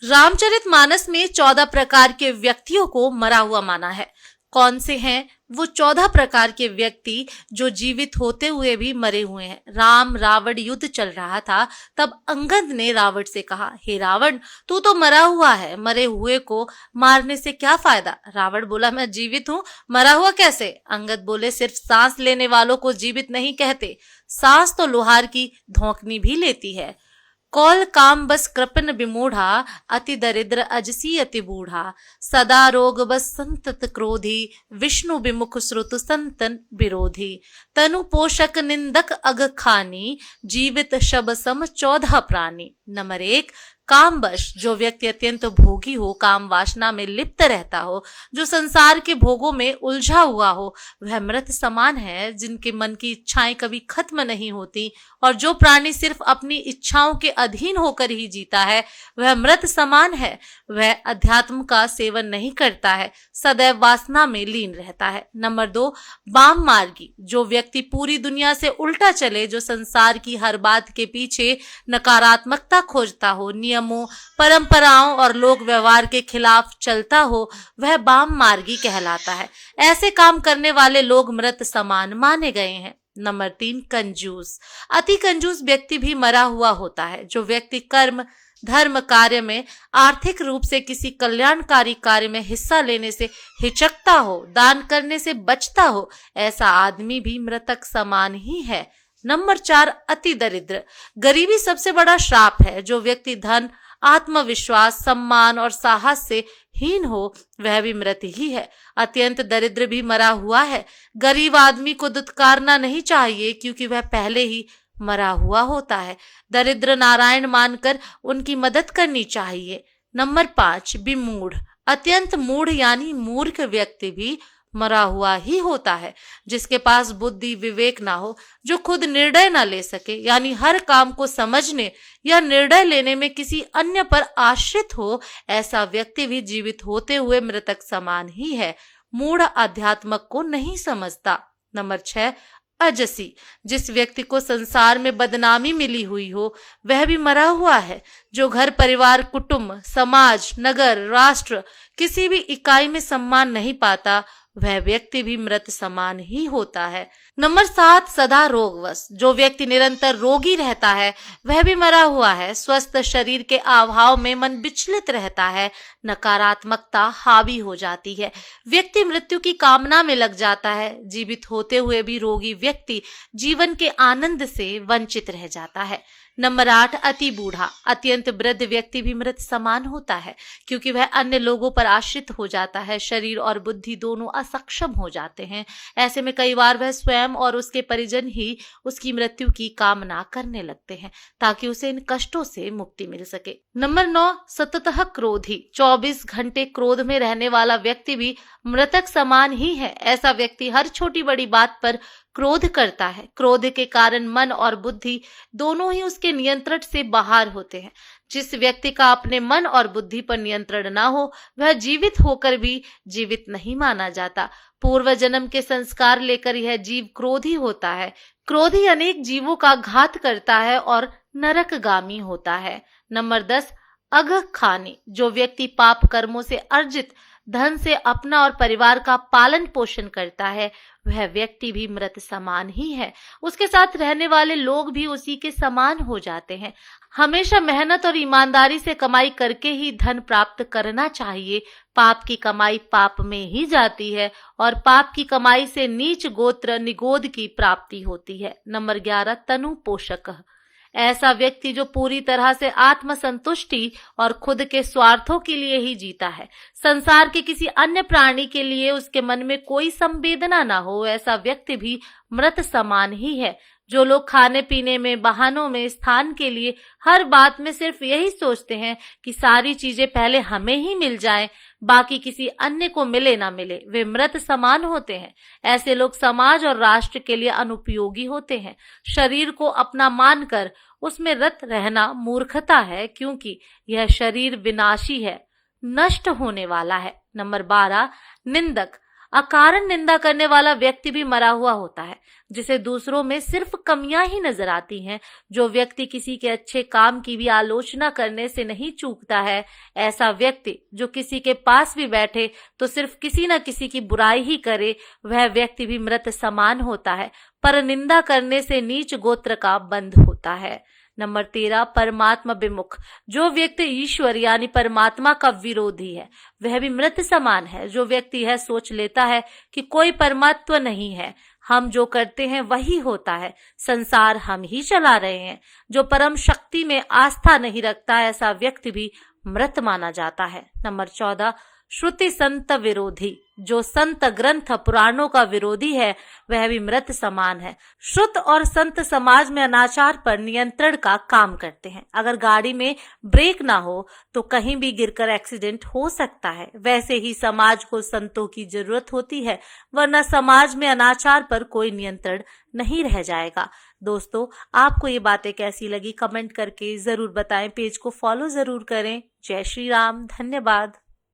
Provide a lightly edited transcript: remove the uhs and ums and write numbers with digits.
रामचरितमानस में 14 प्रकार के व्यक्तियों को मरा हुआ माना है। कौन से हैं वो 14 प्रकार के व्यक्ति जो जीवित होते हुए भी मरे हुए हैं? राम रावण युद्ध चल रहा था, तब अंगद ने रावण से कहा, हे रावण, तू तो मरा हुआ है, मरे हुए को मारने से क्या फायदा? रावण बोला, मैं जीवित हूँ, मरा हुआ कैसे? अंगद बोले, सिर्फ सांस लेने वालों को जीवित नहीं कहते, सांस तो लोहार की धोंकनी भी लेती है। कौल काम बस कृपन विमूढ़ा, अति दरिद्र अजसी अति बूढ़ा, सदा रोग बस संतत क्रोधी, विष्णु विमुख श्रुत संतन विरोधी, तनु पोषक निंदक अग खानी, जीवित शब सम 14 प्राणी। नंबर 1, कामवश, जो व्यक्ति अत्यंत भोगी हो, काम वासना में लिप्त रहता हो, जो संसार के भोगों में उलझा हुआ हो, वह मृत समान है, जिनके मन की इच्छाएं कभी खत्म नहीं होती, और जो प्राणी सिर्फ अपनी इच्छाओं के अधीन होकर ही जीता है, वह मृत समान है। वह अध्यात्म का सेवन नहीं करता है, सदैव वासना में लीन रहता है। नंबर 2, वाम मार्गी, जो व्यक्ति पूरी दुनिया से उल्टा चले, जो संसार की हर बात के पीछे नकारात्मकता खोजता हो, नियमों, परंपराओं और लोक व्यवहार के खिलाफ चलता हो, वह वाम मार्गी कहलाता है। ऐसे काम करने वाले लोग मृत समान माने गए हैं। नंबर 3, कंजूस, अति कंजूस व्यक्ति भी मरा हुआ होता है। जो व्यक्ति कर्म धर्म कार्य में आर्थिक रूप से किसी कल्याणकारी कार्य में हिस्सा लेने से हिचकता हो, दान करने से बचता हो, ऐसा आदमी भी मृतक समान ही है। नंबर 4, अति दरिद्र, गरीबी सबसे बड़ा श्राप है। जो व्यक्ति धन, आत्मविश्वास, सम्मान और साहस से हीन हो, वह भी मृत ही है। अत्यंत दरिद्र भी मरा हुआ है। गरीब आदमी को दुत्कारना नहीं चाहिए, क्योंकि वह पहले ही मरा हुआ होता है। दरिद्र नारायण मानकर उनकी मदद करनी चाहिए। नंबर 5, विमूढ़, अत्यंत मूढ़ यानी मूर्ख व्यक्ति भी मरा हुआ ही होता है। जिसके पास बुद्धि विवेक ना हो, जो खुद निर्णय ना ले सके, यानी हर काम को समझने या निर्णय लेने में किसी अन्य पर आश्रित हो, ऐसा व्यक्ति भी जीवित होते हुए मृतक समान ही है। मूढ़ अध्यात्मक को नहीं समझता। नंबर 6, अजसी, जिस व्यक्ति को संसार में बदनामी मिली हुई हो, वह भी मरा हुआ है। जो घर परिवार, कुटुंब, समाज, नगर, राष्ट्र, किसी भी इकाई में सम्मान नहीं पाता, वह व्यक्ति भी मृत समान ही होता है। नंबर 7, सदा रोगवश, जो व्यक्ति निरंतर रोगी रहता है, वह भी मरा हुआ है। स्वस्थ शरीर के अभाव में मन विचलित रहता है, नकारात्मकता हावी हो जाती है, व्यक्ति मृत्यु की कामना में लग जाता है। जीवित होते हुए भी रोगी व्यक्ति जीवन के आनंद से वंचित रह जाता है। नंबर 8, अति बूढ़ा, अत्यंत वृद्ध व्यक्ति भी मृत समान होता है, क्योंकि वह अन्य लोगों पर आश्रित हो जाता है। शरीर और बुद्धि दोनों असक्षम हो जाते हैं। ऐसे में कई बार वह स्वयं और उसके परिजन ही उसकी मृत्यु की कामना करने लगते हैं, ताकि उसे इन कष्टों से मुक्ति मिल सके। नंबर 9, सततः क्रोधी, 24 घंटे क्रोध में रहने वाला व्यक्ति भी मृतक समान ही है। ऐसा व्यक्ति हर छोटी बड़ी बात पर क्रोध करता है। क्रोध के कारण मन और बुद्धि दोनों ही उसके नियंत्रण से बाहर होते हैं। जिस व्यक्ति का अपने मन और बुद्धि पर नियंत्रण ना हो, वह जीवित होकर भी जीवित नहीं माना जाता। पूर्व जन्म के संस्कार लेकर यह जीव क्रोधी होता है। क्रोधी अनेक जीवों का घात करता है और नरकगामी होता है। नंबर 10, अघ खानी, जो व्यक्ति पाप कर्मों से अर्जित धन से अपना और परिवार का पालन पोषण करता है, वह व्यक्ति भी मृत समान ही है। उसके साथ रहने वाले लोग भी उसी के समान हो जाते हैं। हमेशा मेहनत और ईमानदारी से कमाई करके ही धन प्राप्त करना चाहिए। पाप की कमाई पाप में ही जाती है, और पाप की कमाई से नीच गोत्र निगोद की प्राप्ति होती है। नंबर 11, तनु पोषक, ऐसा व्यक्ति जो पूरी तरह से आत्मसंतुष्टि और खुद के स्वार्थों के लिए ही जीता है, संसार के किसी अन्य प्राणी के लिए उसके मन में कोई संवेदना ना हो, ऐसा व्यक्ति भी मृत समान ही है। जो लोग खाने पीने में, बहानों में, स्थान के लिए, हर बात में सिर्फ यही सोचते हैं कि सारी चीजें पहले हमें ही मिल जाएं, बाकी किसी अन्य को मिले ना मिले, वे मृत समान होते हैं। ऐसे लोग समाज और राष्ट्र के लिए अनुपयोगी होते हैं। शरीर को अपना मानकर उसमें रत रहना मूर्खता है, क्योंकि यह शरीर विनाशी है, नष्ट होने वाला है। नंबर 12, निंदक, अकारण निंदा करने वाला व्यक्ति भी मरा हुआ होता है, जिसे दूसरों में सिर्फ कमियां ही नजर आती हैं। जो व्यक्ति किसी के अच्छे काम की भी आलोचना करने से नहीं चूकता है, ऐसा व्यक्ति जो किसी के पास भी बैठे तो सिर्फ किसी न किसी की बुराई ही करे, वह व्यक्ति भी मृत समान होता है। पर निंदा करने से नीच गोत्र का बंध होता है। नंबर 13, परमात्मा विमुख। जो व्यक्ति ईश्वर यानी परमात्मा का विरोधी है, वह भी मृत समान है। जो व्यक्ति यह सोच लेता है कि कोई परमात्म नहीं है, हम जो करते हैं वही होता है, संसार हम ही चला रहे हैं, जो परम शक्ति में आस्था नहीं रखता, ऐसा व्यक्ति भी मृत माना जाता है। नंबर 14, श्रुति संत विरोधी। जो संत ग्रंथ पुराणों का विरोधी है, वह भी मृत समान है। श्रुत और संत समाज में अनाचार पर नियंत्रण का काम करते हैं। अगर गाड़ी में ब्रेक ना हो तो कहीं भी गिरकर एक्सीडेंट हो सकता है। वैसे ही समाज को संतों की जरूरत होती है, वरना समाज में अनाचार पर कोई नियंत्रण नहीं रह जाएगा। दोस्तों, आपको ये बातें कैसी लगी कमेंट करके जरूर बताएं। पेज को फॉलो जरूर करें। जय श्री राम। धन्यवाद।